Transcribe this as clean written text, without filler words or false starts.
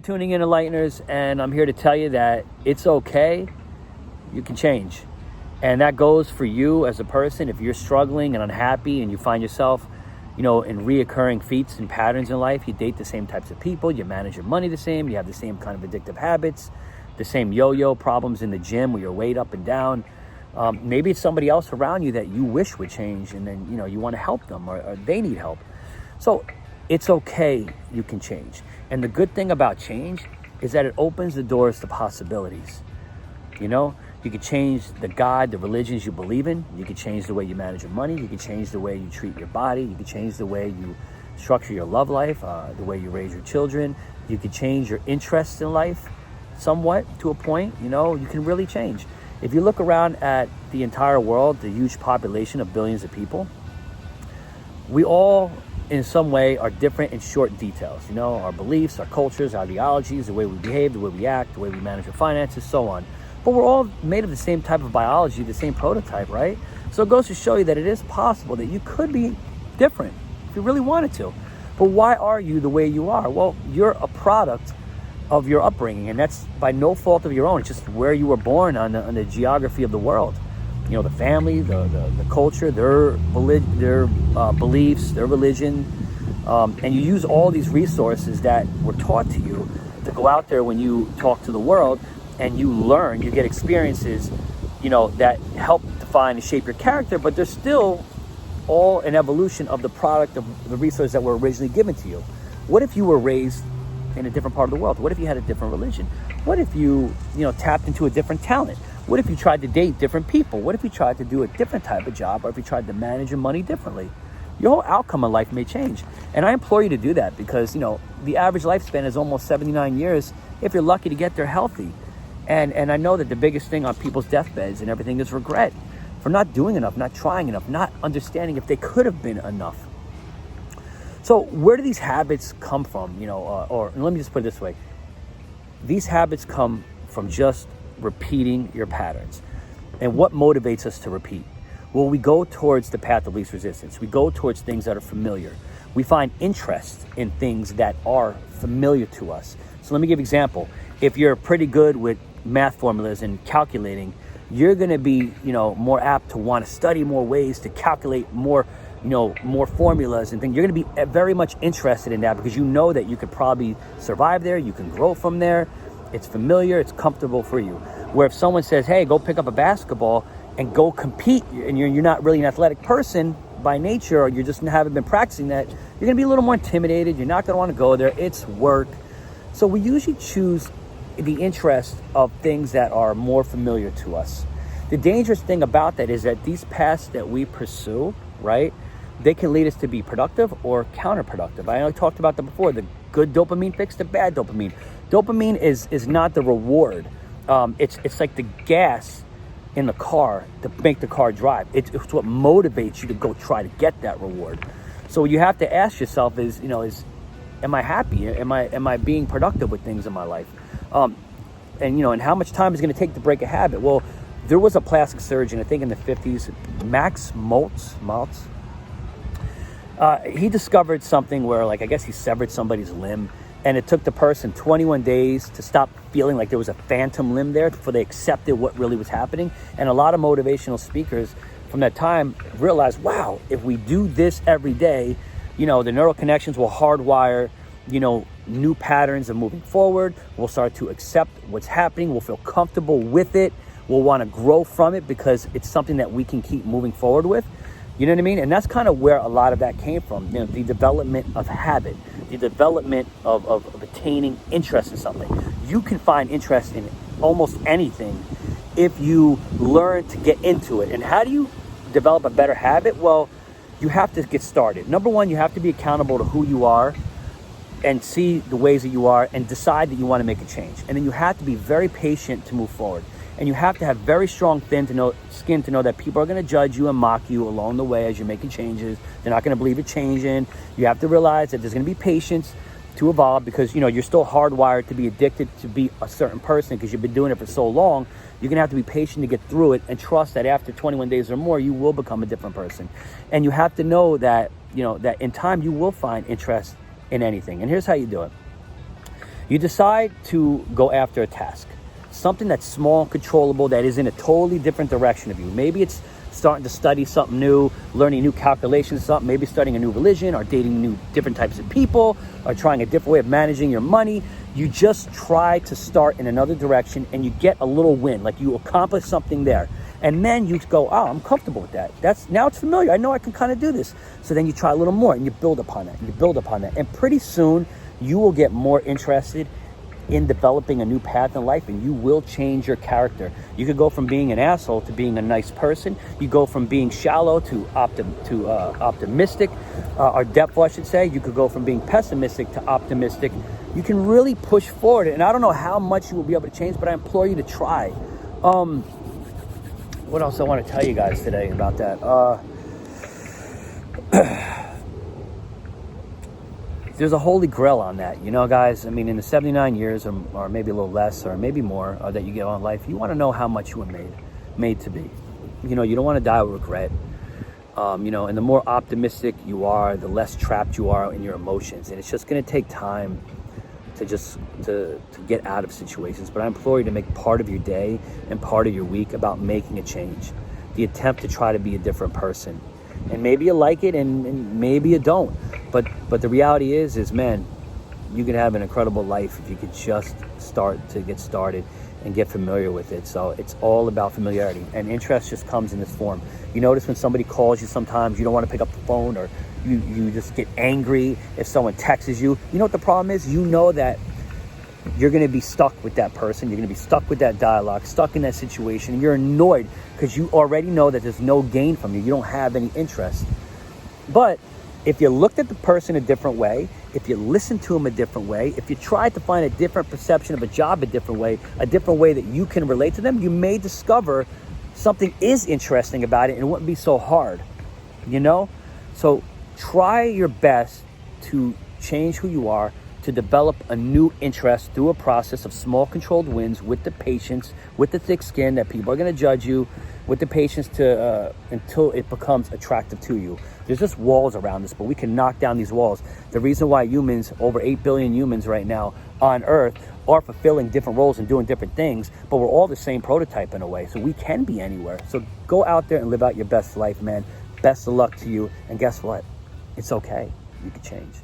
for tuning in, Enlighteners, and I'm here to tell you that it's okay. You can change. And that goes for you as a person. If you're struggling and unhappy and you find yourself, in reoccurring feats and patterns in life, you date the same types of people, you manage your money the same, you have the same kind of addictive habits, the same yo-yo problems in the gym where you're weight up and down. Maybe it's somebody else around you that you wish would change, and then, you want to help them or they need help. So it's okay, you can change. And the good thing about change is that it opens the doors to possibilities. You could change the God, the religions you believe in. You could change the way you manage your money. You could change the way you treat your body. You could change the way you structure your love life, the way you raise your children. You could change your interests in life somewhat to a point. You can really change. If you look around at the entire world, the huge population of billions of people, we all in some way are different in short details. Our beliefs, our cultures, our ideologies, the way we behave, the way we act, the way we manage our finances, so on. But we're all made of the same type of biology, the same prototype, right? So it goes to show you that it is possible that you could be different if you really wanted to. But why are you the way you are? Well, you're a product of your upbringing, and that's by no fault of your own. It's just where you were born on the geography of the world. The family, the culture, their beliefs, their religion, and you use all these resources that were taught to you to go out there when you talk to the world, and you learn, you get experiences, that help define and shape your character, but they're still all an evolution of the product of the resources that were originally given to you. What if you were raised in a different part of the world? What if you had a different religion? What if you, tapped into a different talent? What if you tried to date different people? What if you tried to do a different type of job, or if you tried to manage your money differently? Your whole outcome in life may change. And I implore you to do that because, the average lifespan is almost 79 years if you're lucky to get there healthy. And I know that the biggest thing on people's deathbeds and everything is regret for not doing enough, not trying enough, not understanding if they could have been enough. So where do these habits come from? Or let me just put it this way. These habits come from just repeating your patterns. And what motivates us to repeat? Well, we go towards the path of least resistance. We go towards things that are familiar. We find interest in things that are familiar to us. So let me give an example. If you're pretty good with math formulas and calculating, you're going to be, more apt to want to study more ways to calculate more, more formulas and things. You're going to be very much interested in that because you know that you could probably survive there. You can grow from there. It's familiar. It's comfortable for you. Where if someone says, hey, go pick up a basketball and go compete, and you're not really an athletic person by nature, or you just haven't been practicing that, you're going to be a little more intimidated. You're not going to want to go there. It's work. So we usually choose the interest of things that are more familiar to us. The dangerous thing about that is that these paths that we pursue, right, they can lead us to be productive or counterproductive. I talked about that before, the good dopamine fix, the bad dopamine. Dopamine is not the reward. It's like the gas in the car to make the car drive. It's what motivates you to go try to get that reward. So you have to ask yourself is am I happy? Am I being productive with things in my life? And how much time is going to take to break a habit? Well, there was a plastic surgeon, I think in the 50s, Max Maltz. He discovered something where, I guess he severed somebody's limb, and it took the person 21 days to stop feeling like there was a phantom limb there before they accepted what really was happening. And a lot of motivational speakers from that time realized, wow, if we do this every day, the neural connections will hardwire, new patterns of moving forward. We'll start to accept what's happening. We'll feel comfortable with it. We'll want to grow from it because it's something that we can keep moving forward with. You know what I mean? And that's kind of where a lot of that came from. The development of habit, the development of attaining interest in something. You can find interest in almost anything if you learn to get into it. And how do you develop a better habit? Well, you have to get started. Number one, you have to be accountable to who you are and see the ways that you are and decide that you want to make a change. And then you have to be very patient to move forward. And you have to have very strong skin to know that people are going to judge you and mock you along the way as you're making changes. They're not going to believe you're changing. You have to realize that there's going to be patience to evolve because, you're still hardwired to be addicted to be a certain person because you've been doing it for so long. You're going to have to be patient to get through it and trust that after 21 days or more, you will become a different person. And you have to know that, that in time you will find interest in anything. And here's how you do it. You decide to go after a task, something that's small and controllable that is in a totally different direction of you. Maybe it's starting to study something new, learning new calculations, something, maybe starting a new religion or dating different types of people or trying a different way of managing your money. You just try to start in another direction and you get a little win, like you accomplish something there. And then you go, oh, I'm comfortable with that. Now it's familiar. I know I can kind of do this. So then you try a little more and you build upon that. You build upon that. And pretty soon you will get more interested in developing a new path in life, and you will change your character. You could go from being an asshole to being a nice person. You go from being shallow to optimistic, or depthful, I should say. You could go from being pessimistic to optimistic. You can really push forward, and I don't know how much you will be able to change, but I implore you to try. What else I want to tell you guys today about that? There's a holy grail on that, you know, guys. I mean, in the 79 years or maybe a little less or maybe more that you get on life, you want to know how much you were made to be. You know, you don't want to die with regret. You know, and the more optimistic you are, the less trapped you are in your emotions. And it's just going to take time to get out of situations. But I implore you to make part of your day and part of your week about making a change. The attempt to try to be a different person. And maybe you like it and maybe you don't. But the reality is, man, you can have an incredible life if you could just start to get started and get familiar with it. So it's all about familiarity, and interest just comes in this form. You notice when somebody calls you, sometimes you don't want to pick up the phone, or you just get angry if someone texts you. You know what the problem is? You know that you're going to be stuck with that person. You're going to be stuck with that dialogue, stuck in that situation. And you're annoyed because you already know that there's no gain from you. You don't have any interest. But if you looked at the person a different way, if you listened to them a different way, if you tried to find a different perception of a job a different way that you can relate to them, you may discover something is interesting about it and it wouldn't be so hard, you know? So try your best to change who you are, to develop a new interest through a process of small controlled wins with the patience, with the thick skin that people are going to judge you, with the patience to until it becomes attractive to you. There's just walls around us, but we can knock down these walls. The reason why humans, over 8 billion humans right now on Earth, are fulfilling different roles and doing different things, but we're all the same prototype in a way, so we can be anywhere. So go out there and live out your best life, man. Best of luck to you, and guess what? It's okay. You can change.